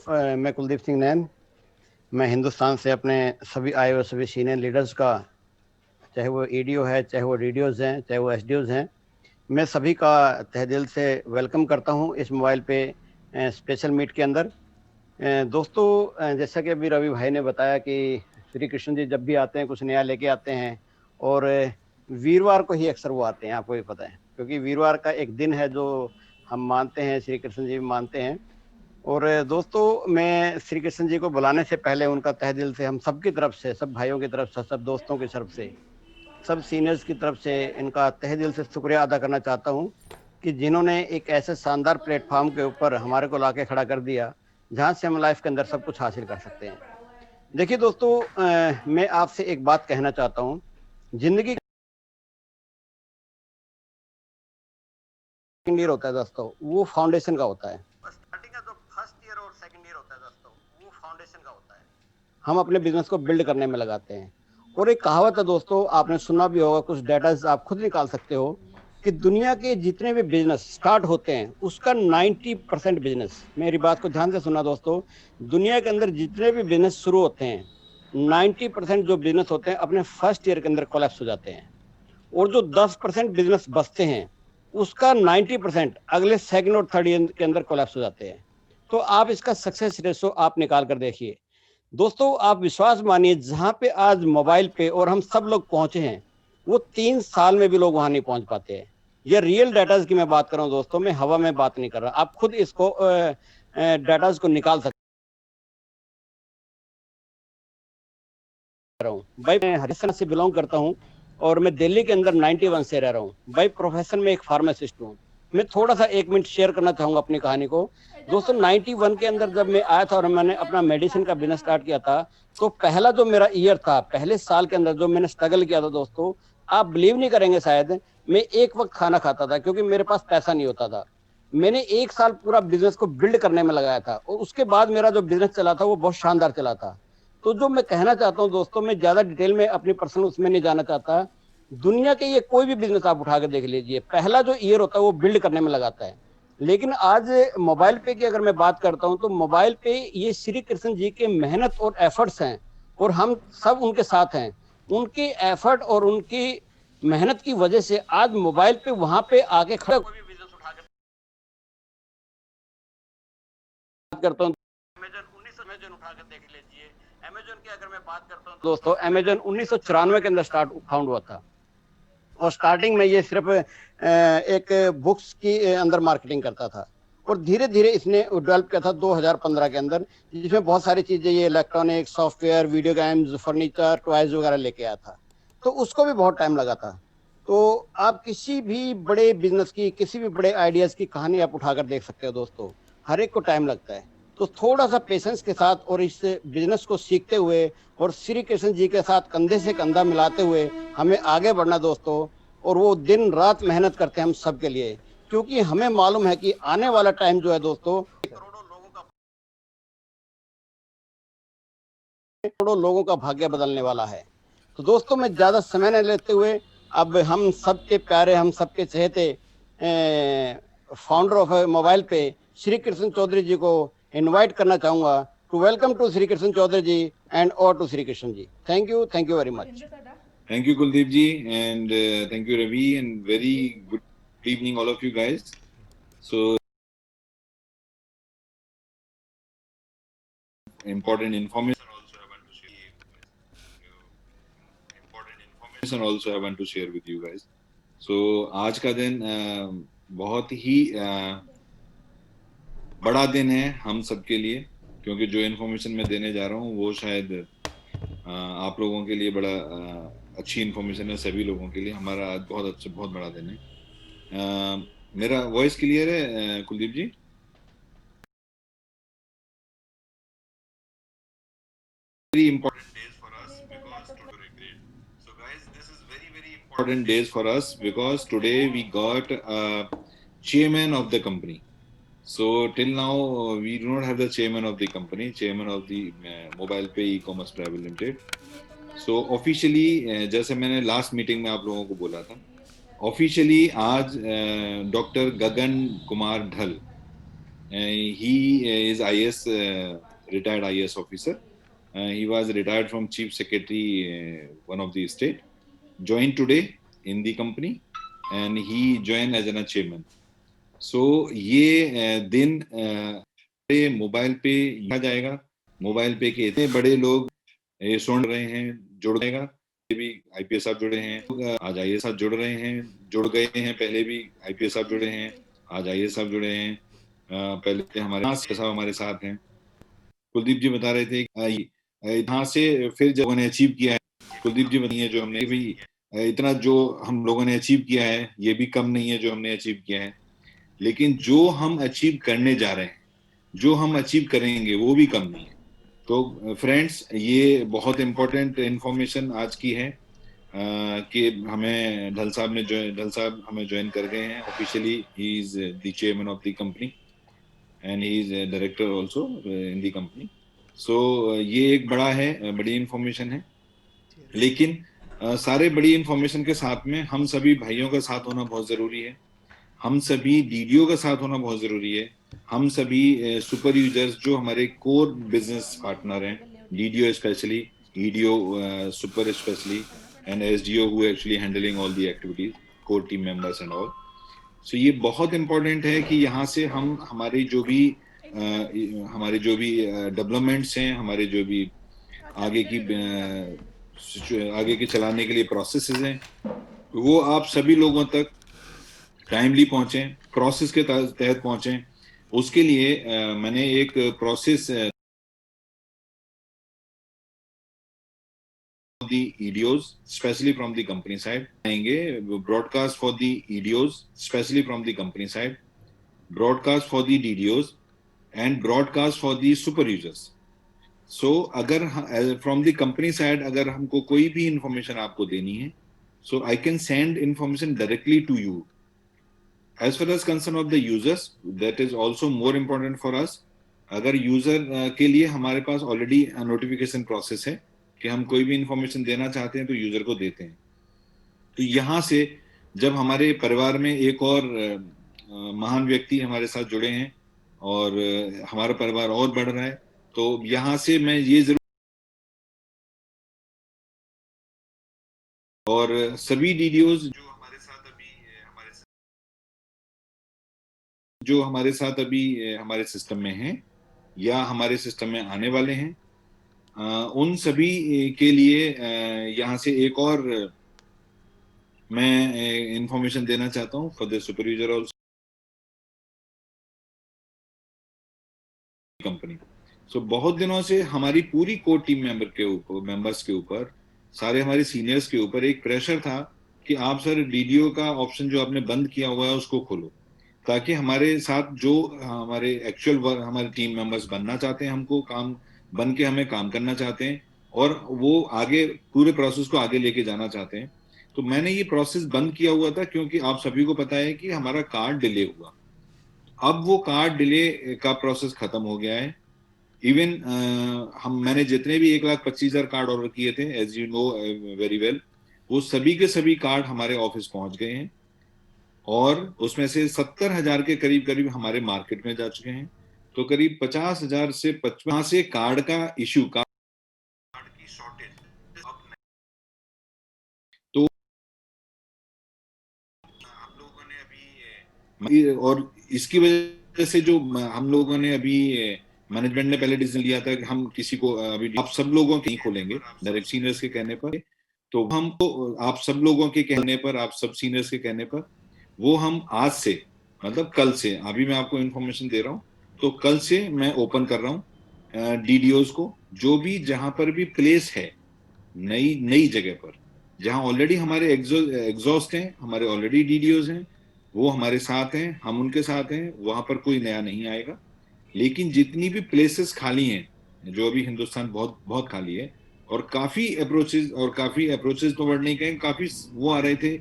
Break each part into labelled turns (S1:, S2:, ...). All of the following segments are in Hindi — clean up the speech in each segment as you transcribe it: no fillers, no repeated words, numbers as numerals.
S1: मैं कुलदीप सिंह नैन। मैं हिंदुस्तान से अपने सभी आए हुए सभी सीनियर लीडर्स का, चाहे वो ईडीओ है, चाहे वो डीडीओज हैं, चाहे वो एसडीओज हैं, मैं सभी का तहे दिल से वेलकम करता हूं इस मोबाइल पे स्पेशल मीट के अंदर। दोस्तों, जैसा कि अभी रवि भाई ने बताया कि श्री कृष्ण जी जब भी आते हैं कुछ नया लेके आते हैं, और वीरवार को ही अक्सर वो आते हैं, आपको भी पता है, क्योंकि वीरवार का एक दिन है जो हम मानते हैं, श्री कृष्ण जी भी मानते हैं। और दोस्तों, मैं श्री कृष्ण जी को बुलाने से पहले उनका तहे दिल से हम सब की तरफ से, सब भाइयों की तरफ से, सब दोस्तों की तरफ से, सब सीनियर्स की तरफ से इनका तहे दिल से शुक्रिया अदा करना चाहता हूं कि जिन्होंने एक ऐसे शानदार प्लेटफॉर्म के ऊपर हमारे को लाके खड़ा कर दिया जहां से हम लाइफ के अंदर सब कुछ हासिल कर सकते हैं। देखिए दोस्तों, मैं आपसे एक बात कहना चाहता हूं। जिंदगी सेकंड ईयर होता है दोस्तों, वो फाउंडेशन का होता है। स्टार्टिंग का जो फर्स्ट ईयर और सेकंड ईयर होता है दोस्तों, वो फाउंडेशन का होता है। हम अपने बिजनेस को बिल्ड करने में लगाते हैं। और एक कहावत है दोस्तों, आपने सुना भी होगा, कुछ डेटा आप खुद निकाल सकते हो कि दुनिया के जितने भी बिजनेस स्टार्ट होते हैं उसका 90% बिजनेस, मेरी बात को ध्यान से सुना दोस्तों, दुनिया के अंदर जितने भी बिजनेस शुरू होते हैं 90% जो बिजनेस होते हैं अपने फर्स्ट ईयर के अंदर कोलैप्स हो जाते हैं। और जो 10% बिजनेस बचते हैं उसका 90% अगले सेकंड और थर्ड ईयर के अंदर कोलैप्स हो जाते हैं। तो आप इसका सक्सेस रेशो आप निकाल कर देखिए दोस्तों। आप विश्वास मानिए, जहां पे आज मोबाइल पे और हम सब लोग पहुंचे हैं, वो 3 साल में भी लोग वहां नहीं पहुंच पाते हैं। ये रियल डाटा की मैं बात कर रहा हूं दोस्तों, मैं हवा में बात नहीं कर रहा। आप खुद इसको डाटा को निकाल सकते रहा हूँ भाई। मैं हरियाणा से बिलोंग करता हूँ और मैं दिल्ली के अंदर 91 से रह रहा हूँ भाई। प्रोफेशन में एक फार्मासिस्ट हूँ। मैं थोड़ा सा 1 मिनट शेयर करना चाहूंगा अपनी कहानी को दोस्तों। 91 के अंदर जब मैं आया था और मैंने अपना मेडिसिन का बिजनेस स्टार्ट किया था, तो पहला जो मेरा ईयर था, पहले साल के अंदर जो मैंने स्ट्रगल किया था दोस्तों, आप बिलीव नहीं करेंगे शायद, मैं एक वक्त खाना खाता था क्योंकि मेरे पास पैसा नहीं होता था। मैंने 1 साल पूरा बिजनेस को बिल्ड करने में लगाया था और उसके बाद मेरा जो बिजनेस चला था वो बहुत शानदार चला था। तो जो मैं कहना चाहता हूं दोस्तों, मैं ज्यादा डिटेल में अपनी पर्सनल उसमें नहीं जाना चाहता। दुनिया के ये कोई भी बिजनेस आप उठा के देख लीजिए, पहला जो ईयर होता है वो बिल्ड करने में लगाता है। लेकिन आज मोबाइल पे की अगर मैं बात करता हूं तो मोबाइल पे ये श्री कृष्ण जी के मेहनत और एफर्ट्स हैं, और हम सब उनके साथ हैं। उनके एफर्ट और उनकी मेहनत की वजह से आज मोबाइल पे वहां पे आके खड़ा कोई भी बिजनेस उठा के बात करता हूं। अमेजन उठा कर देख लीजिए। अमेजन की अगर मैं बात करता हूं दोस्तों, अमेजन 1994 के अंदर फाउंड हुआ था। और स्टार्टिंग में ये सिर्फ एक बुक्स की अंदर मार्केटिंग करता था, और धीरे धीरे इसने डेवलप किया था 2015 के अंदर, जिसमें बहुत सारी चीजें, ये electronic, software, video games, furniture, toys वगैरह लेके आया था। तो उसको भी बहुत टाइम लगा था। तो आप किसी भी बड़े बिजनेस की, किसी भी बड़े आइडियाज की कहानी आप उठाकर देख सकते हो दोस्तों, हर एक को टाइम लगता है। तो थोड़ा सा पेशेंस के साथ और इस बिजनेस को सीखते हुए और श्री कृष्ण जी के साथ कंधे से कंधा मिलाते हुए हमें आगे बढ़ना दोस्तों। और वो दिन रात मेहनत करते हैं हम सब के लिए, क्योंकि हमें मालूम है कि आने वाला टाइम जो है दोस्तों, करोड़ों लोगों का भाग्य बदलने वाला है। तो दोस्तों, मैं ज्यादा समय नहीं लेते हुए अब हम सबके प्यारे, हम सबके चहेते फाउंडर ऑफ मोबाइल पे श्री कृष्ण चौधरी जी को इनवाइट करना चाहूंगा to welcome to Shri Krishna Chaudhary ji and और to Shri Krishna ji. Thank you very much.
S2: Thank you, Kuldeep ji, and thank you, Ravi, and very good evening, all of you guys. So, important information also I want to share with you guys. So, आज का दिन बहुत ही बड़ा दिन है हम सबके लिए, क्योंकि जो इन्फॉर्मेशन मैं देने जा रहा हूँ वो शायद आप लोगों के लिए बड़ा अच्छी इन्फॉर्मेशन है। सभी लोगों के लिए हमारा आज बहुत अच्छा, बहुत बड़ा दिन है। मेरा वॉइस क्लियर है कुलदीप जी? Very important days for us because today, so guys, this is very important days for us because today we got a chairman of the company. So till now we do not have the chairman of the company, chairman of the Mobile Pay E-commerce Private Limited. So officially, जैसे मैंने लास्ट मीटिंग में आप लोगों को बोला था, ऑफिशियली आज डॉक्टर गगन कुमार ढल He is IS, retired IS officer. He was retired from chief secretary, one of the state. Joined today in the company, and he joined as an chairman. So ये दिन मोबाइल पे लिखा जाएगा. मोबाइल पे के इतने बड़े लोग ये सुन रहे हैं, जुड़ जाएगा. भी आईपीएस साहब जुड़े हैं, आज आईएएस साहब जुड़ रहे हैं, जुड़ गए हैं. पहले भी आईपीएस साहब जुड़े हैं, आज आईएएस साहब जुड़े हैं. पहले हमारे साहब हमारे साथ हैं. कुलदीप जी बता रहे थे यहाँ से फिर जब उन्होंने अचीव किया है. कुलदीप जी बताइए जो हमने भी इतना जो हम लोगों ने अचीव किया है, ये भी कम नहीं है जो हमने अचीव किया है. लेकिन जो हम अचीव करने जा रहे हैं, जो हम अचीव करेंगे, वो भी कम नहीं है. तो फ्रेंड्स, ये बहुत इंपॉर्टेंट इंफॉर्मेशन आज की है कि हमें ढल साहब हमें ज्वाइन कर गए हैं officially. He is the chairman of the company and he is director also in the company. So ये एक बड़ी इंफॉर्मेशन है. लेकिन सारे बड़ी इंफॉर्मेशन के साथ में हम सभी भाइयों का साथ होना बहुत जरूरी है. हम सभी डीडीओ का साथ होना बहुत जरूरी है. हम सभी सुपर यूजर्स जो हमारे कोर बिजनेस पार्टनर हैं, DDO specially, EDO super specially, and SDO who actually handling all the activities, core team members and all. So ये बहुत इंपॉर्टेंट है कि यहाँ से हम हमारे जो भी डेवलपमेंट्स हैं, हमारे जो भी आगे की चलाने के लिए प्रोसेसेस हैं, वो आप सभी लोगों तक टाइमली पहुंचे, प्रोसेस के तहत पहुंचे. उसके लिए मैंने एक process the EDOs, especially from the company side, आएंगे. broadcast for the EDOs, especially from the company side, broadcast for the DDOs, and broadcast for the super users. So अगर from the company side अगर हमको कोई भी information आपको देनी है, so I can send information directly to you. As far as concern of the users, that is also more important for us. अगर यूजर के लिए हमारे पास ऑलरेडी नोटिफिकेशन प्रोसेस है कि हम कोई भी इंफॉर्मेशन देना चाहते हैं तो यूजर को देते हैं. तो यहाँ से जब हमारे परिवार में एक और महान व्यक्ति हमारे साथ जुड़े हैं और हमारा परिवार और बढ़ रहा है, तो यहाँ से मैं ये जरूर, और सभी डीडीओज जो हमारे साथ अभी हमारे सिस्टम में हैं या हमारे सिस्टम में आने वाले हैं, उन सभी के लिए यहाँ से एक और मैं इंफॉर्मेशन देना चाहता हूँ for the super user also company. So बहुत दिनों से हमारी पूरी कोर टीम मेंबर्स के ऊपर, सारे हमारे सीनियर्स के ऊपर एक प्रेशर था कि आप सर डीडीओ का ऑप्शन जो आपने बंद किया हुआ है उसको खोलो, ताकि हमारे साथ जो हमारे एक्चुअल हमारे टीम मेंबर्स बनना चाहते हैं, हमको काम बन के हमें काम करना चाहते हैं और वो आगे पूरे प्रोसेस को आगे लेके जाना चाहते हैं. तो मैंने ये प्रोसेस बंद किया हुआ था क्योंकि आप सभी को पता है कि हमारा कार्ड डिले हुआ. अब वो कार्ड डिले का प्रोसेस खत्म हो गया है. इवन मैंने जितने भी 1,25,000 कार्ड ऑर्डर किए थे, as you know very well, वो सभी के सभी कार्ड हमारे ऑफिस पहुंच गए हैं और उसमें से 70,000 के करीब करीब हमारे मार्केट में जा चुके हैं. तो करीब 50,000 से 55 से कार्ड का इशू, कार्ड की शॉर्टेज. तो हम लोगों ने अभी और इसकी वजह से जो हम लोगों ने अभी मैनेजमेंट ने पहले डिसीजन लिया था कि हम किसी को अभी आप सब लोगों के नहीं खोलेंगे डायरेक्ट सीनियर्स के कहने पर. तो हम तो आप सब लोगों के कहने पर, आप सब सीनियर्स के कहने पर वो हम आज से, मतलब कल से, अभी मैं आपको इंफॉर्मेशन दे रहा हूँ, तो कल से मैं ओपन कर रहा हूँ डीडीओज को. जो भी जहां पर भी प्लेस है नई नई जगह पर, जहां ऑलरेडी हमारे एग्जॉस्ट हैं, हमारे ऑलरेडी डीडीओज हैं, वो हमारे साथ हैं, हम उनके साथ हैं, वहां पर कोई नया नहीं आएगा. लेकिन जितनी भी प्लेसेस खाली हैं, जो अभी हिंदुस्तान बहुत बहुत खाली है, और काफी अप्रोचेस तो वर्ड नहीं कहें, काफी वो आ रहे थे,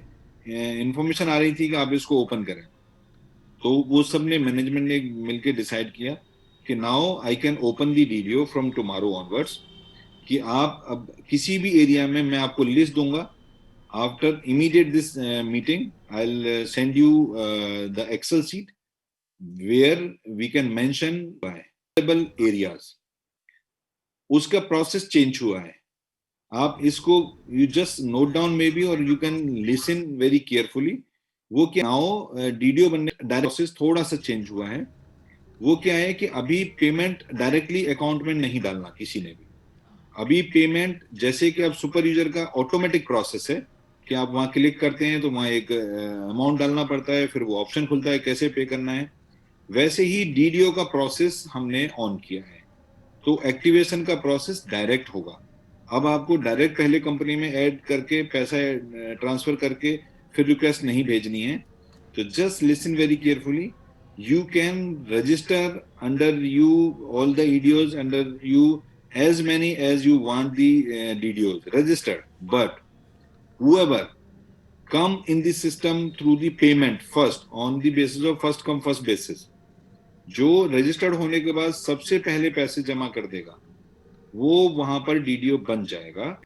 S2: इंफॉर्मेशन आ रही थी कि आप इसको ओपन करें. तो वो सब ने मैनेजमेंट ने मिलकर डिसाइड किया कि now I can open the DDO from tomorrow onwards, कि आप अब किसी भी एरिया में मैं आपको लिस्ट दूंगा. After immediate this meeting I will send you the excel sheet where we can mention available areas. उसका प्रोसेस चेंज हुआ है. आप इसको you just note down maybe और you can listen very carefully. वो क्या नाउ डीडीओ बनने डायरेक्ट प्रोसेस थोड़ा सा चेंज हुआ है. वो क्या है कि अभी पेमेंट डायरेक्टली अकाउंट में नहीं डालना किसी ने भी. अभी पेमेंट जैसे कि अब सुपर यूजर का ऑटोमेटिक प्रोसेस है कि आप वहां क्लिक करते हैं तो वहां एक अमाउंट डालना पड़ता है, फिर वो ऑप्शन खुलता है कैसे पे करना है. वैसे ही डीडीओ का प्रोसेस हमने ऑन किया है. तो एक्टिवेशन का प्रोसेस डायरेक्ट होगा. अब आपको डायरेक्ट पहले कंपनी में ऐड करके पैसा ट्रांसफर करके फिर रिक्वेस्ट नहीं भेजनी है. तो just listen very carefully. You can register under you all the EDOs under you as many as you want the DDOs registered, but whoever come in the system through the payment first on the basis of first come first basis, जो रजिस्टर्ड होने के बाद सबसे पहले पैसे जमा कर देगा वो वहां पर डीडीओ बन जाएगा.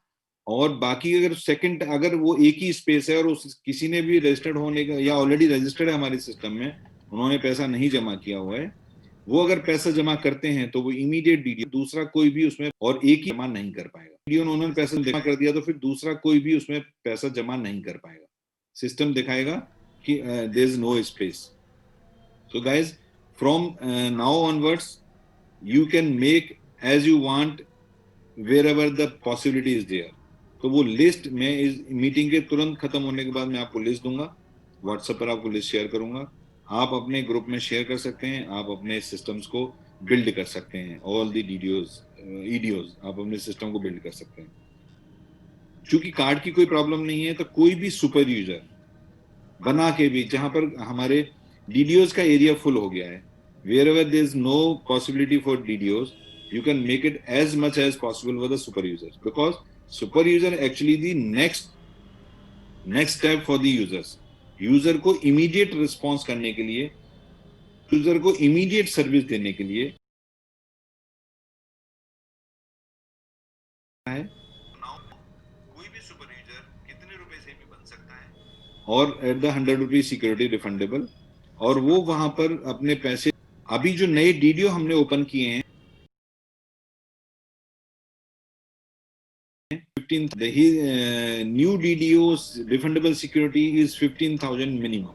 S2: और बाकी अगर सेकंड अगर वो एक ही स्पेस है और उस किसी ने भी रजिस्टर्ड होने का या ऑलरेडी रजिस्टर्ड है हमारे सिस्टम में, उन्होंने पैसा नहीं जमा किया हुआ है, वो अगर पैसा जमा करते हैं तो वो इमीडिएट डीडीओ दूसरा कोई भी उसमें और एक ही जमा नहीं कर पाएगा. डीडीओ उन्होंने पैसा जमा कर दिया तो फिर दूसरा कोई भी उसमें पैसा जमा नहीं कर पाएगा. सिस्टम दिखाएगा कि there is no space. So guys from now onwards you can make as you want wherever the possibility is there. तो वो लिस्ट मैं इस मीटिंग के तुरंत खत्म होने के बाद मैं आपको लिस्ट दूंगा. व्हाट्सएप पर आपको लिस्ट शेयर करूंगा. आप अपने ग्रुप में शेयर कर सकते हैं. आप अपने सिस्टम्स को बिल्ड कर सकते हैं. ऑल दी डीडीओज ईडीओज आप अपने सिस्टम को बिल्ड कर सकते हैं. चूंकि कार्ड की कोई प्रॉब्लम नहीं है तो कोई भी सुपर यूजर बना के भी जहां पर हमारे डीडीओज का एरिया फुल हो गया है, wherever there is no possibility for DDOs, you can make it as much as possible for the super users, because super user actually the next step for the users. User को इमीडिएट रिस्पॉन्स करने के लिए, यूजर को इमीडिएट सर्विस देने के लिए है. कोई भी सुपर यूजर कितने रुपए से भी बन सकता है और at the 100 rupees security refundable. और वो वहां पर अपने पैसे अभी जो नए डीडीओ हमने ओपन किए हैं 15 the new DDO's refundable security is 15,000 minimum.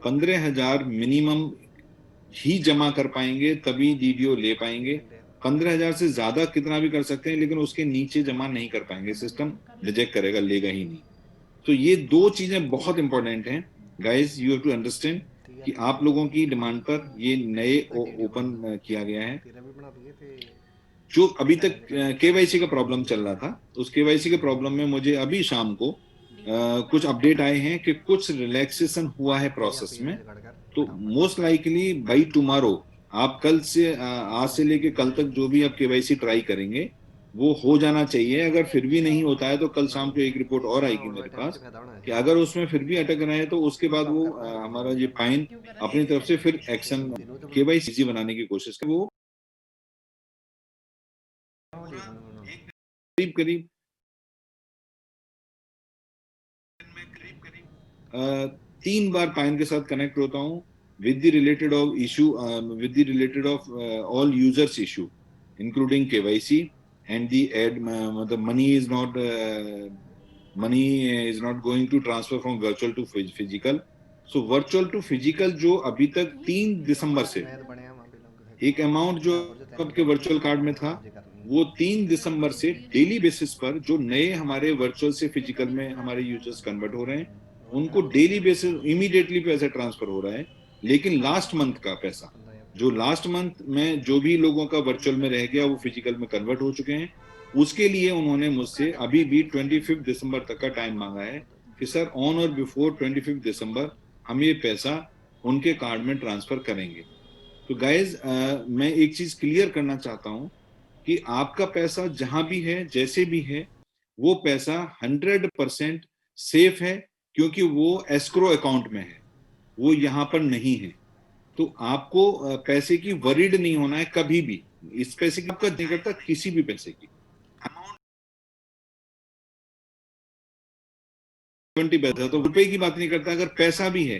S2: 15,000 minimum ही जमा कर पाएंगे तभी डीडीओ ले पाएंगे. 15,000 से ज्यादा कितना भी कर सकते हैं लेकिन उसके नीचे जमा नहीं कर पाएंगे. सिस्टम रिजेक्ट करेगा, लेगा ही नहीं. तो ये दो चीजें बहुत इंपॉर्टेंट हैं guys. You have to understand कि आप लोगों की डिमांड पर ये नए ओपन किया गया है. जो अभी तक केवाईसी का प्रॉब्लम चल रहा था, उस केवाईसी के प्रॉब्लम में मुझे अभी शाम को कुछ अपडेट आए हैं कि कुछ रिलैक्सेशन हुआ है प्रोसेस में. तो मोस्ट लाइकली बाई टुमारो आप कल से आज से लेके कल तक जो भी आप केवाईसी ट्राई करेंगे वो हो जाना चाहिए. अगर फिर भी नहीं होता है तो कल शाम को एक रिपोर्ट और आएगी मेरे पास कि अगर उसमें फिर भी अटक रहे हैं तो उसके बाद वो हमारा ये फाइन अपनी तरफ से फिर एक्शन केवाईसी बनाने की कोशिश करें. वो करीब करीब 3 बार पाइन के साथ कनेक्ट होता हूँ with the related of issue with the related of all users issue including KYC and the the money is not going to transfer from virtual to physical. So virtual to physical जो अभी तक 3 दिसंबर से एक अमाउंट जो आपके वर्चुअल कार्ड में था वो 3 दिसंबर से डेली बेसिस पर जो नए हमारे वर्चुअल से फिजिकल में हमारे यूजर्स कन्वर्ट हो रहे हैं उनको डेली बेसिस इमीडिएटली पैसा ट्रांसफर हो रहा है. लेकिन लास्ट मंथ का पैसा जो लास्ट मंथ में जो भी लोगों का वर्चुअल में रह गया वो फिजिकल में कन्वर्ट हो चुके हैं, उसके लिए उन्होंने मुझसे अभी भी 25 दिसंबर तक का टाइम मांगा है कि सर ऑन और बिफोर 25 दिसंबर हम ये पैसा उनके कार्ड में ट्रांसफर करेंगे. तो गाइज मैं एक चीज क्लियर करना चाहता हूं कि आपका पैसा जहां भी है जैसे भी है वो पैसा 100% सेफ है क्योंकि वो एस्क्रो अकाउंट में है, वो यहाँ पर नहीं है. तो आपको पैसे की वरीड नहीं होना है कभी भी. इस पैसे की आपका नहीं करता किसी भी पैसे की 20 पैसा तो रुपए की बात नहीं करता. अगर पैसा भी है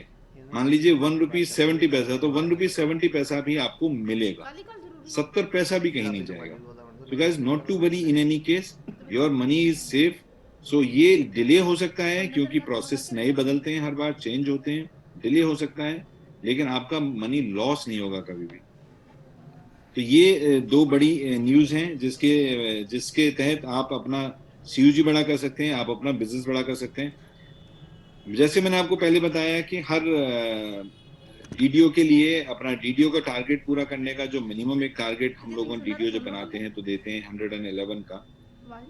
S2: मान लीजिए 1 रुपीज 70 पैसा, तो 1 रुपीज 70 पैसा भी आपको मिलेगा, 70 पैसा भी कहीं नहीं जाएगा। So guys, not to worry, in any case your money is safe. So ये डिले हो सकता है क्योंकि प्रोसेस नए बदलते हैं, हर बार चेंज होते हैं, डिले हो सकता है, लेकिन आपका मनी लॉस नहीं होगा कभी भी। तो ये दो बड़ी न्यूज हैं जिसके जिसके तहत आप अपना सीयूजी बड़ा कर सकते हैं, आप अपना बिजनेस बड़ा कर सकते हैं। जैसे मैंने आपको पहले बताया कि हर डीडीओ के लिए अपना डीडीओ का टारगेट पूरा करने का जो मिनिमम एक टारगेट हम लोगों डीडीओ जो बनाते हैं तो देते हैं 111 का,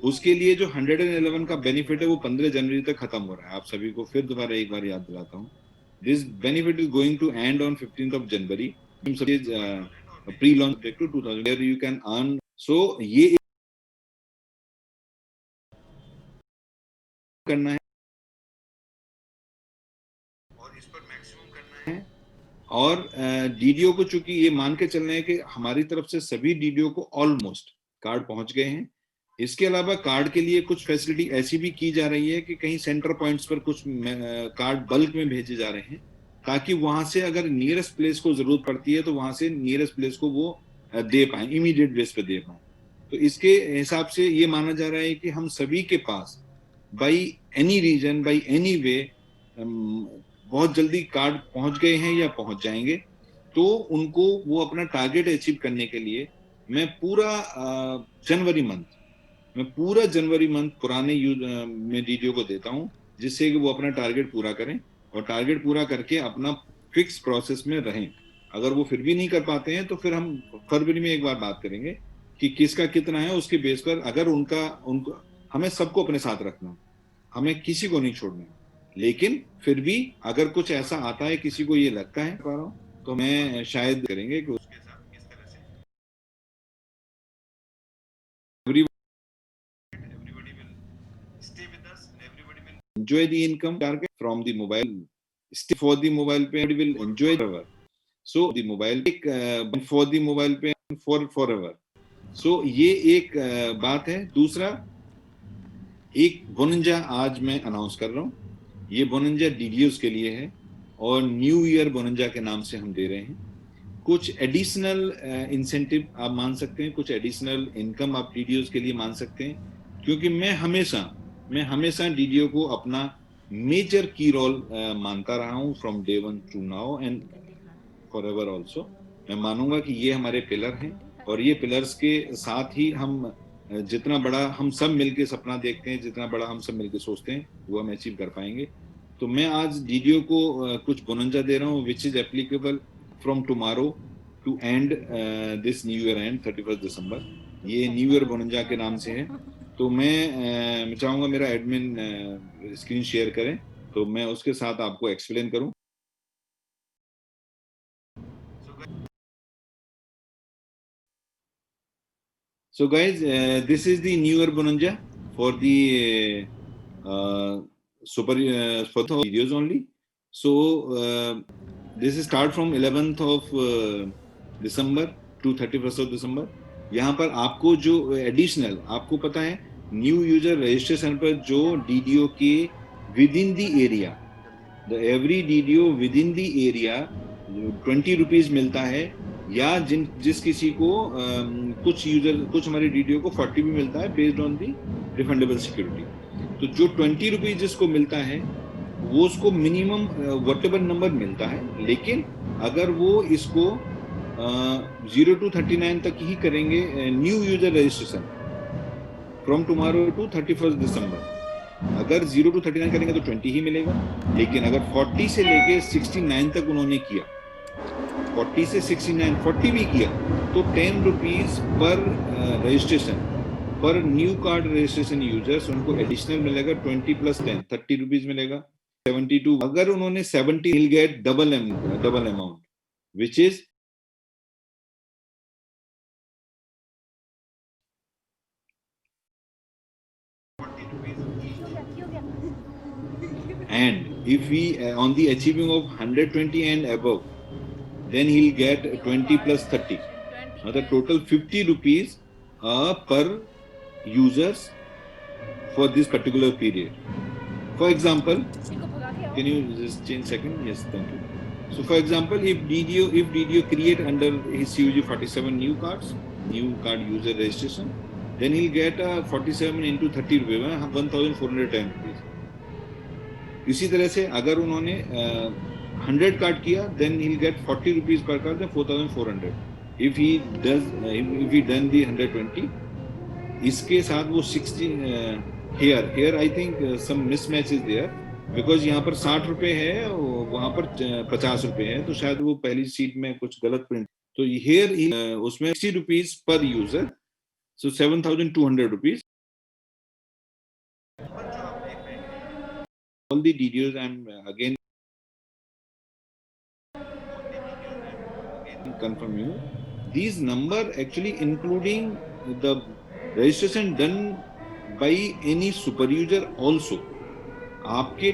S2: उसके लिए जो 111 का बेनिफिट है वो 15 जनवरी तक खत्म हो रहा है। आप सभी को फिर दोबारा एक बार याद दिलाता हूँ, this benefit is going to end on 15th of January. Pre launch to 2000 where you can earn। so ये करना है और इस पर मैक्सिमम करना है। और डीडीओ को चूंकि ये मान के चल रहे हैं कि हमारी तरफ से सभी डीडीओ को ऑलमोस्ट कार्ड पहुंच गए हैं। इसके अलावा कार्ड के लिए कुछ फैसिलिटी ऐसी भी की जा रही है कि कहीं सेंटर पॉइंट्स पर कुछ कार्ड बल्क में भेजे जा रहे हैं, ताकि वहां से अगर नियरेस्ट प्लेस को जरूरत पड़ती है तो वहां से नियरेस्ट प्लेस को वो दे पाए, इमीडिएट बेस पे दे पाए। तो इसके हिसाब से ये माना जा रहा है कि हम सभी के पास by any reason by any way बहुत जल्दी कार्ड पहुंच गए हैं या पहुंच जाएंगे। तो उनको वो अपना टारगेट अचीव करने के लिए मैं पूरा जनवरी मंथ पुराने यूज में डीडीओ को देता हूं, जिससे कि वो अपना टारगेट पूरा करें और टारगेट पूरा करके अपना फिक्स प्रोसेस में रहें। अगर वो फिर भी नहीं कर पाते हैं तो फिर हम फरवरी में एक बार बात करेंगे कि किसका कितना है, उसके बेस पर अगर उनको हमें सबको अपने साथ रखना, हमें किसी को नहीं छोड़ना। लेकिन फिर भी अगर कुछ ऐसा आता है, किसी को ये लगता है पा रहा हूं, तो मैं शायद करेंगे कि उसके साथ किस तरह से everybody will stay with us and everybody will enjoy the income target from the mobile, stay for the mobile pay, everybody will enjoy forever। so the mobile for the mobile pay for forever। so ये एक बात है। दूसरा, एक बोनंजा आज मैं अनाउंस कर रहा हूँ। ये बोनंजा डीडीओस के लिए है और न्यू ईयर बोनंजा के नाम से हम दे रहे हैं। कुछ एडिशनल इंसेंटिव आप मान सकते हैं, कुछ एडिशनल इनकम आप डीडीओस के लिए मान सकते हैं, क्योंकि मैं हमेशा डीडीओ को अपना मेजर की रोल मानता रहा हूं from day one two now and forever also. मैं मानूंगा कि ये हमारे पिलर हैं और ये पिलर्स के साथ ही हम जितना बड़ा हम सब मिलके सपना देखते हैं, जितना बड़ा हम सब मिलके सोचते हैं, वो हम अचीव कर पाएंगे। तो मैं आज डीडीओ को कुछ बोनंजा दे रहा हूँ which is applicable from tomorrow to end this new year end 31 December. ये न्यू ईयर बोनंजा के नाम से है। तो मैं चाहूंगा मेरा एडमिन स्क्रीन शेयर करें तो मैं उसके साथ आपको एक्सप्लेन करूं। So guys, this is the New Year Bonanza for the for the videos only. So this is start from 11th of December to 31st of December। यहाँ पर आपको जो एडिशनल, आपको पता है न्यू यूजर रजिस्ट्रेशन पर जो डीडीओ के with in the area, the every DDO with in the area 20 rupees मिलता है, या जिस किसी को कुछ हमारे डीडीओ को 40 भी मिलता है based on the refundable security. तो जो 20 रुपीज जिसको मिलता है वो उसको मिनिमम व्हाटएवर नंबर मिलता है, लेकिन अगर वो इसको 0 to 39 तक ही करेंगे new user registration from tomorrow to 31st December, अगर 0 to 39 करेंगे तो 20 ही मिलेगा। लेकिन अगर 40 से लेके 69 तक उन्होंने किया, 40 से 69 40 भी किया, तो 10 रुपीज पर रजिस्ट्रेशन पर न्यू कार्ड रजिस्ट्रेशन यूजर्स उनको एडिशनल मिलेगा 20 + 10 30 रुपीज मिलेगा। 72 अगर उन्होंने 70 will get double amount which is and if we on the achieving of 120 and above then he'll get 20 + 30, the total 50 rupees per users for this particular period। For example, can you just change second? Yes, thank you। So for example, if DDO create under his CUG 47 new cards, new card user registration, then he'll get a 47 into 30 रुपए में 1410 rupees. इसी तरह से अगर उन्होंने 100 कार्ड किया, then he'll get 40 rupees per card, then 4400. If he done the 120, इसके साथ वो 60 here I think some mismatch is there. Because यहाँ पर 60 रुपए है, वहां पर 50 रुपए है, तो शायद वो पहली सीट में कुछ गलत प्रिंट, तो हेयर उसमें 60 rupees per user, so 7200 rupees. All the DDOs and again confirm you, these number actually including the registration done by any super user also. आपके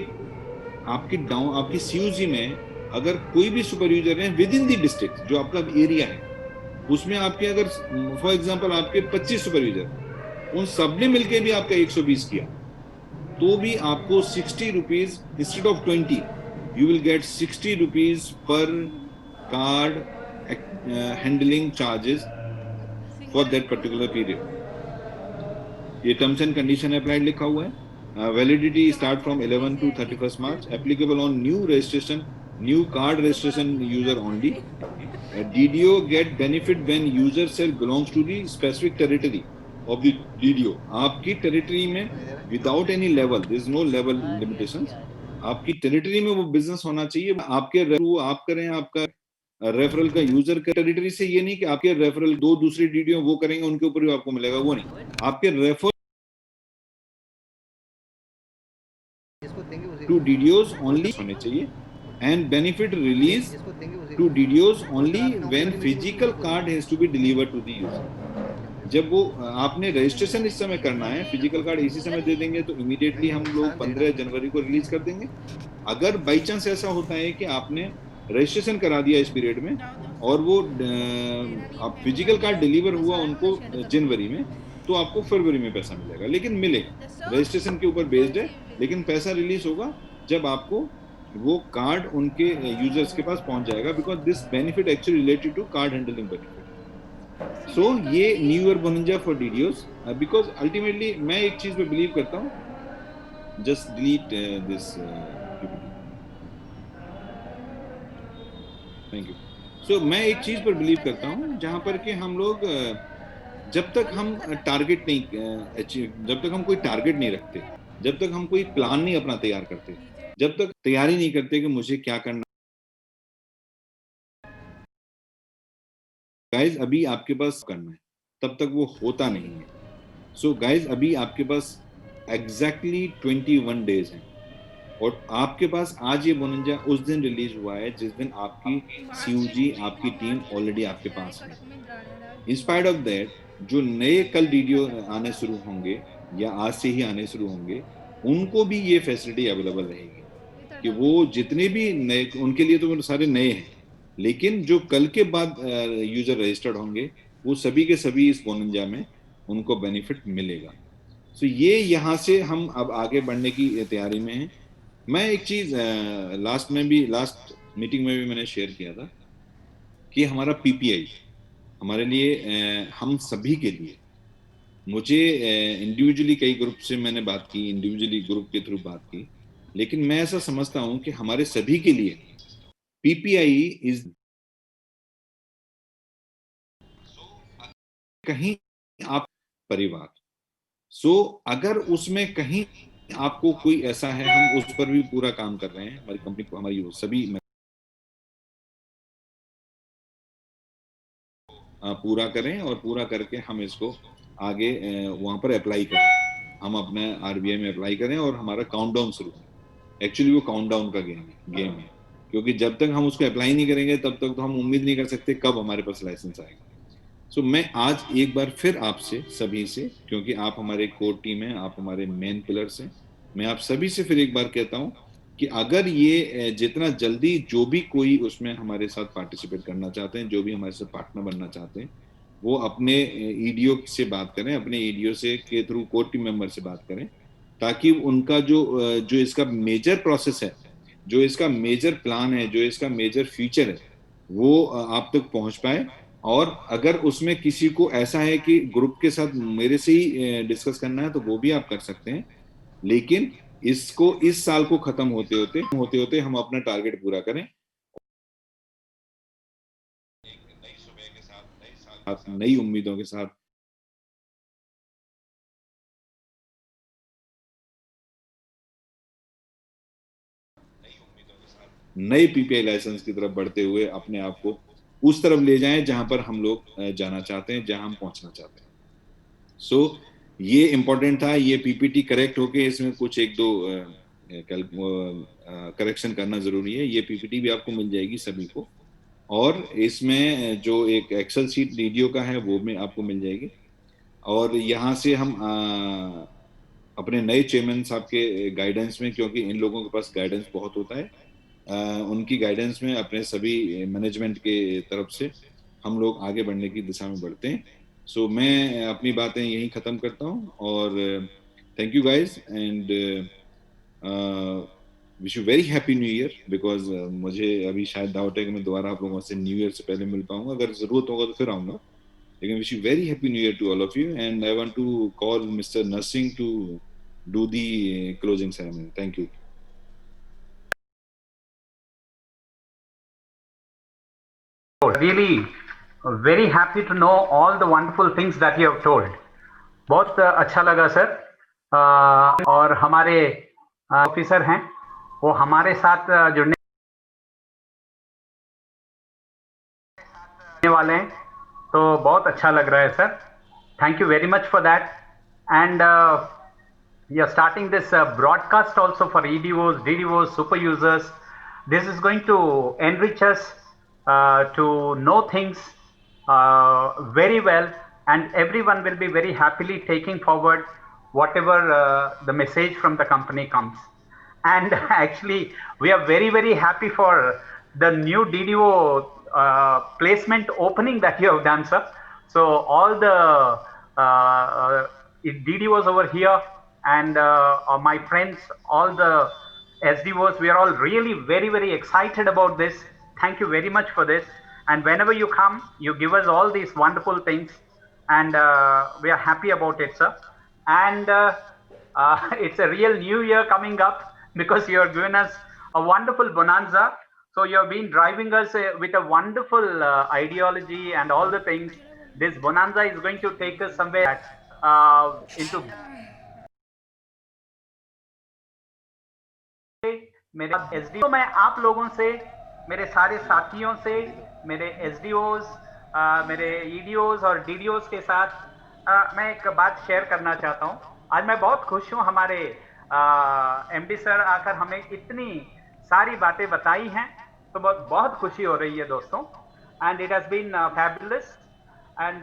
S2: आपकी सीयूजी में अगर कोई भी सुपर यूजर है विद इन दी डिस्ट्रिक्ट, जो आपका एरिया है, उसमें आपके अगर फॉर एग्जांपल आपके 25 सुपर यूजर, उन सब ने मिलकर भी आपका 120 किया, तो भी आपको 60 rupees instead of 20, you will get 60 rupees पर card handling charges for that particular period. ये टर्म्स एंड कंडीशन अप्लाइड लिखा हुआ है. Validity start from 11 to 31st March. Applicable on new registration, new card registration user only. DDO get benefit when user cell belongs to the specific territory of the DDO. आपकी टेरिटरी में without any level, there is no level limitations. आपकी टेरिटरी में वो बिजनेस होना चाहिए. आपके आप करें, आपका रेफरल का यूजर का टेरिटरी से, ये नहीं कि आपके रेफरल दो दूसरे डीडीओ वो करेंगे उनके ऊपर भी आपको मिलेगा, वो नहीं. आपके रेफर to DDOs only होने चाहिए, and benefit release to DDOs only when physical card has to be delivered to the user. जब वो आपने रजिस्ट्रेशन इस समय करना है, फिजिकल कार्ड इसी समय दे देंगे, तो इमीडिएटली हम लोग 15 जनवरी को रिलीज कर देंगे. अगर बाई चांस ऐसा होता है कि आपने रजिस्ट्रेशन करा दिया इस पीरियड में और वो आप फिजिकल कार्ड डिलीवर हुआ उनको जनवरी में, तो आपको फरवरी में पैसा मिलेगा, लेकिन मिलेगा. रजिस्ट्रेशन के ऊपर बेस्ड है, लेकिन पैसा रिलीज होगा जब आपको वो कार्ड उनके यूजर्स के पास पहुंच जाएगा, because this benefit actually related to card handling benefit. So ये new year bonanza for DDOs, because ultimately मैं एक चीज पे बिलीव करता हूँ, just delete this PPT, thank you. So मैं एक चीज पर बिलीव करता हूँ जहां पर कि हम लोग जब तक हम टारगेट नहीं अचीव, जब तक हम कोई टारगेट नहीं रखते, जब तक हम कोई प्लान नहीं अपना तैयार करते, जब तक तैयारी नहीं करते कि मुझे क्या करना, गाइज अभी आपके पास करना है, तब तक वो होता नहीं है. सो गाइज अभी आपके पास एग्जैक्टली 21 डेज हैं, और आपके पास आज ये बोनंजा उस दिन रिलीज हुआ है जिस दिन आपकी सीयूजी, आपकी टीम ऑलरेडी आपके पास है. इंस्पायर्ड ऑफ दैट, जो नए कल डीडीओ आने शुरू होंगे या आज से ही आने शुरू होंगे, उनको भी ये फैसिलिटी अवेलेबल रहेगी कि वो जितने भी नए, उनके लिए तो वो सारे नए हैं, लेकिन जो कल के बाद यूजर रजिस्टर्ड होंगे, वो सभी के सभी इस बोनंजा में उनको बेनिफिट मिलेगा. सो ये यहाँ से हम अब आगे बढ़ने की तैयारी में हैं. मैं एक चीज लास्ट मीटिंग में भी मैंने शेयर किया था कि हमारा पीपीआई हमारे लिए, हम सभी के लिए, मुझे इंडिविजुअली कई ग्रुप से मैंने बात की, इंडिविजुअली ग्रुप के थ्रू बात की, लेकिन मैं ऐसा समझता हूं कि हमारे सभी के लिए पीपीआई इज कहीं आप परिवार. सो अगर उसमें कहीं आपको कोई ऐसा है, हम उस पर भी पूरा काम कर रहे हैं, हमारी कंपनी को, हमारी सभी पूरा करें, और पूरा करके हम इसको आगे वहां पर अप्लाई करें, हम अपने आरबीआई में अप्लाई करें और हमारा काउंटडाउन शुरू करें. एक्चुअली वो काउंटडाउन का गेम है, क्योंकि जब तक हम उसको अप्लाई नहीं करेंगे तब तक तो हम उम्मीद नहीं कर सकते कब हमारे पास लाइसेंस आएगा. सो मैं आज एक बार फिर आपसे सभी से, क्योंकि आप हमारे कोर टीम हैं, आप हमारे मेन पिलर्स हैं, मैं आप सभी से फिर एक बार कहता हूं कि अगर ये जितना जल्दी जो भी कोई उसमें हमारे साथ पार्टिसिपेट करना चाहते हैं, जो भी हमारे साथ पार्टनर बनना चाहते हैं, वो अपने ईडीओ से बात करें, अपने ईडीओ से के थ्रू कोर टीम मेंबर से बात करें, ताकि उनका जो इसका मेजर प्रोसेस है, जो इसका मेजर प्लान है, जो इसका मेजर फीचर है, वो आप तक पहुंच पाए। और अगर उसमें किसी को ऐसा है कि ग्रुप के साथ मेरे से ही डिस्कस करना है, तो वो भी आप कर सकते हैं। लेकिन इसको इस साल को खत्म होते होते हम अपना टारगेट पूरा करें, नई सुबह के साथ, नए साल के साथ, नई उम्मीदों के साथ। नए पीपीआई लाइसेंस की तरफ बढ़ते हुए अपने आप को उस तरफ ले जाएं जहां पर हम लोग जाना चाहते हैं, जहां हम पहुंचना चाहते हैं। सो ये इंपॉर्टेंट था। ये पीपीटी करेक्ट होके इसमें कुछ एक दो करेक्शन करना जरूरी है। ये पीपीटी भी आपको मिल जाएगी सभी को, और इसमें जो एक एक्सेल शीट डीडीओ का है वो भी आपको मिल जाएगी। और यहाँ से हम अपने नए चेयरमैन साहब के गाइडेंस में, क्योंकि इन लोगों के पास गाइडेंस बहुत होता है, उनकी गाइडेंस में अपने सभी मैनेजमेंट के तरफ से हम लोग आगे बढ़ने की दिशा में बढ़ते हैं। सो मैं अपनी बातें यहीं ख़त्म करता हूँ, और thank you guys, and wish you very happy new year. Because मुझे अभी शायद डाउट है कि मैं दोबारा आप लोगों से न्यू ईयर से पहले मिल पाऊंगा। अगर ज़रूरत होगा तो फिर आऊँगा, लेकिन wish you very happy new year to all of you, and I want to call mister Narasimha to do the closing ceremony. Thank you.
S3: Really very happy to know all the wonderful things that you have told. बहुत अच्छा लगा सर। और हमारे ऑफिसर हैं वो हमारे साथ जुड़ने वाले हैं, तो बहुत अच्छा लग रहा है sir. Thank you very much for that. And we are starting this broadcast also for EDOs, DDOs, super users. This is going to enrich us to know things very well, and everyone will be very happily taking forward whatever the message from the company comes. And actually, we are very, very happy for the new DDO placement opening that you have done, sir. So all the DDOs over here, and my friends, all the SDOs, we are all really very, very excited about this. Thank you very much for this. And whenever you come, you give us all these wonderful things, and we are happy about it, sir. And it's a real new year coming up, because you have given us a wonderful bonanza. So you have been driving us with a wonderful ideology and all the things. This bonanza is going to take us somewhere into मेरे एसडीओ। मैं आप लोगों से, मेरे सारे साथियों से, मेरे एसडीओज, मेरे ईडीओज और डीडीओज के साथ मैं एक बात शेयर करना चाहता हूं। आज मैं बहुत खुश हूं, हमारे एमडी सर आकर हमें इतनी सारी बातें बताई हैं, तो बहुत खुशी हो रही है दोस्तों। And it has been fabulous. And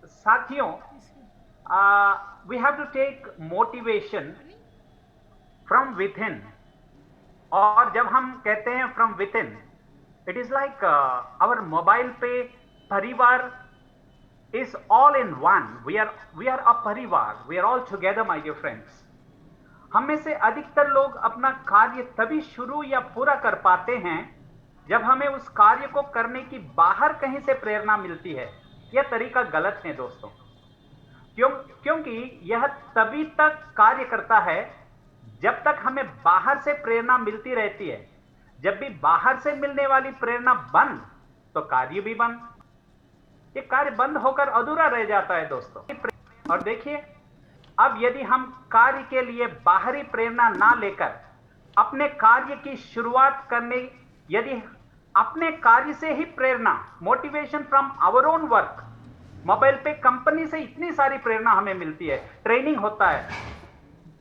S3: साथियों, we have to take motivation from within. और जब हम कहते हैं from within, it is like our mobile पे परिवार is all in one. We are a परिवार. We are all together, my dear friends. हम में से अधिकतर लोग अपना कार्य तभी शुरू या पूरा कर पाते हैं जब हमें उस कार्य को करने की बाहर कहीं से प्रेरणा मिलती है। यह तरीका गलत है दोस्तों, क्योंकि यह तभी तक कार्य करता है जब तक हमें बाहर से प्रेरणा मिलती रहती है। जब भी बाहर से मिलने वाली प्रेरणा बंद, तो कार्य भी बंद। ये कार्य बंद होकर अधूरा रह जाता है दोस्तों। और देखिए, अब यदि हम कार्य के लिए बाहरी प्रेरणा ना लेकर अपने कार्य की शुरुआत करने, यदि अपने कार्य से ही प्रेरणा, motivation from our own work, mobile पे कंपनी से इतनी सारी प्रेरणा हमें मिलती है, ट्रेनिंग होता है,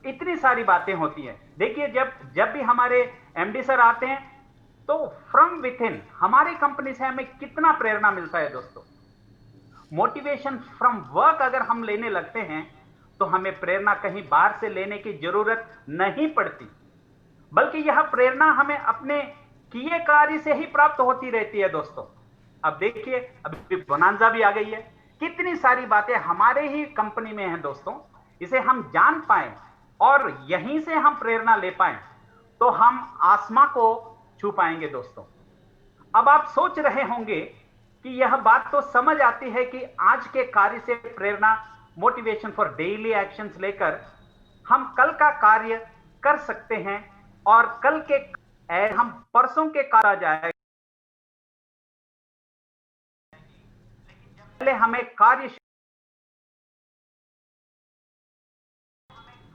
S3: इतनी सारी बातें होती हैं। देखिए, जब भी हमारे एमडी सर आते हैं, तो फ्रॉम विद इन हमारी कंपनी से हमें कितना प्रेरणा मिलता है दोस्तों। मोटिवेशन फ्रॉम वर्क अगर हम लेने लगते हैं, तो हमें प्रेरणा कहीं बाहर से लेने की जरूरत नहीं पड़ती, बल्कि यह प्रेरणा हमें अपने किए कार्य से ही प्राप्त होती रहती है दोस्तों। अब देखिए, अभी बोनांजा भी आ गई है, कितनी सारी बातें हमारे ही कंपनी में हैं दोस्तों। इसे हम जान पाए और यहीं से हम प्रेरणा ले पाए, तो हम आसमां को छू पाएंगे दोस्तों। अब आप सोच रहे होंगे कि यह बात तो समझ आती है कि आज के कार्य से प्रेरणा, मोटिवेशन फॉर डेली एक्शंस लेकर हम कल का कार्य कर सकते हैं और कल के हम परसों के कार्य आ जाए। पहले हमें कार्य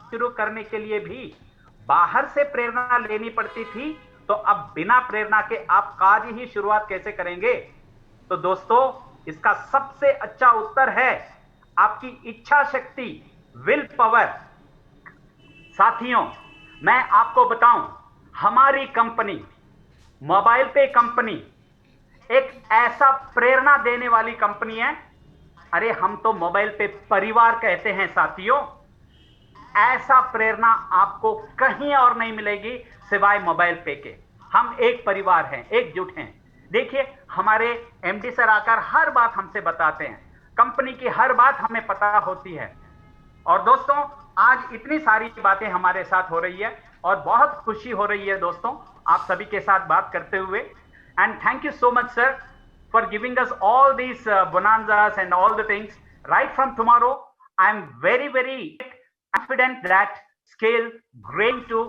S3: शुरू करने के लिए भी बाहर से प्रेरणा लेनी पड़ती थी, तो अब बिना प्रेरणा के आप कार्य ही शुरुआत कैसे करेंगे? तो दोस्तों, इसका सबसे अच्छा उत्तर है आपकी इच्छा शक्ति, विल पावर। साथियों, मैं आपको बताऊं, हमारी कंपनी मोबाइल पे कंपनी एक ऐसा प्रेरणा देने वाली कंपनी है। अरे हम तो मोबाइल पे परिवार कहते हैं साथियों। ऐसा प्रेरणा आपको कहीं और नहीं मिलेगी सिवाय मोबाइल पे के। हम एक परिवार हैं, एकजुट हैं। देखिए, हमारे एमडी सर आकर हर बात हमसे बताते हैं, कंपनी की हर बात हमें पता होती है। और दोस्तों, आज इतनी सारी बातें हमारे साथ हो रही है और बहुत खुशी हो रही है दोस्तों आप सभी के साथ बात करते हुए। And thank you so much sir for giving us all these bonanzas and all the things. Right from tomorrow, I'm very, very confident that scale great to.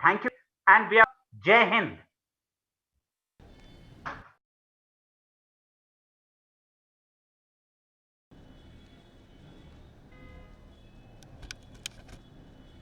S3: Thank you, and we are Jai Hind.